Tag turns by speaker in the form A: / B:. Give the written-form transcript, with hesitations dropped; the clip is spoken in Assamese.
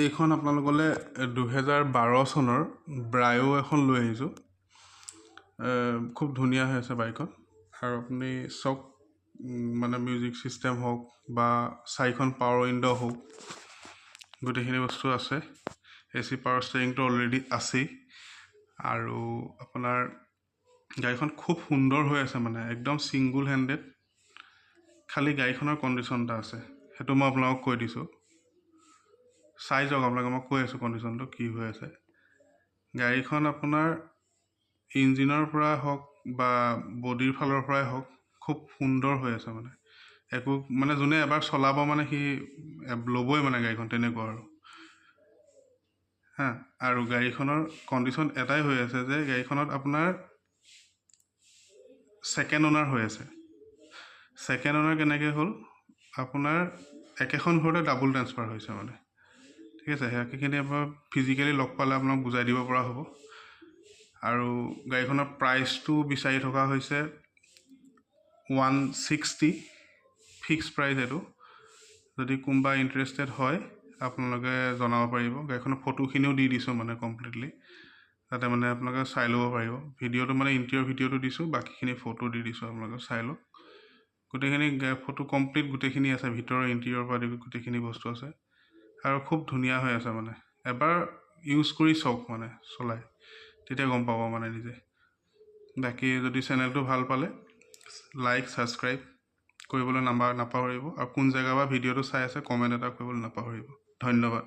A: এইখন আপোনালোকলে 2012 চনৰ ব্ৰায়ো এখন লৈ আহিছোঁ। খুব ধুনীয়া হৈ আছে বাইকখন। আৰু আপুনি চাওক, মানে মিউজিক চিষ্টেম হওক বা 4খন পাৱাৰ উইণ্ড' হওক, গোটেইখিনি বস্তু আছে। AC পাৱাৰ ষ্টিয়াৰিংটো অলৰেডি আছেই। আৰু আপোনাৰ গাড়ীখন খুব সুন্দৰ হৈ আছে, মানে একদম ছিংগুল হেণ্ডেড। খালি গাড়ীখনৰ কণ্ডিশ্যন এটা আছে, সেইটো মই আপোনালোকক কৈ দিছোঁ। চাই যাওক আপোনালোকে, মই কৈ আছোঁ কণ্ডিশ্যনটো কি হৈ আছে। গাড়ীখন আপোনাৰ ইঞ্জিনৰ পৰা হওক বা বডিৰ ফালৰ পৰাই হওক খুব সুন্দৰ হৈ আছে। মানে একো মানে যোনে এবাৰ চলাব মানে সি ল'বই মানে গাড়ীখন, তেনেকুৱা আৰু আৰু গাড়ীখনৰ কণ্ডিশ্যন এটাই হৈ আছে যে গাড়ীখনত আপোনাৰ ছেকেণ্ড অ'নাৰ হৈ আছে। ছেকেণ্ড অ'নাৰ কেনেকৈ হ'ল, আপোনাৰ একেখন ঘৰতে ডাবুল ট্ৰেন্সফাৰ হৈছে মানে, ঠিক আছে। সেইখিনি আপোনাৰ ফিজিকেলি লগ পালে আপোনাক বুজাই দিব পৰা হ'ব। আৰু গাড়ীখনৰ প্ৰাইচটো বিচাৰি থকা হৈছে 160 ফিক্স প্ৰাইচ। এইটো যদি কোনোবা ইণ্টাৰেষ্টেড হয় আপোনালোকে জনাব পাৰিব। গাড়ীখনৰ ফটোখিনিও দি দিছোঁ মানে কমপ্লিটলি, যাতে মানে আপোনালোকে চাই ল'ব পাৰিব। ভিডিঅ'টো মানে ইণ্টেৰিয়ৰ ভিডিঅ'টো দিছোঁ, বাকীখিনি ফটো দি দিছোঁ, আপোনালোকে চাই লওক। গোটেইখিনি ফটো কমপ্লিট গোটেইখিনি আছে, ভিতৰৰ ইণ্টেৰিয়ৰৰ পৰা গোটেইখিনি বস্তু আছে। আৰু খুব ধুনীয়া হৈ আছে। মানে এবাৰ ইউজ কৰি চাওক, মানে চলাই, তেতিয়া গম পাব মানে নিজে। বাকী যদি চেনেলটো ভাল পালে লাইক ছাবস্ক্ৰাইব কৰিবলৈ নাপাহৰিব। আৰু কোন জেগাৰ পৰা ভিডিঅ'টো চাই আছে কমেণ্ট এটা কৰিবলৈ নাপাহৰিব। ধন্যবাদ।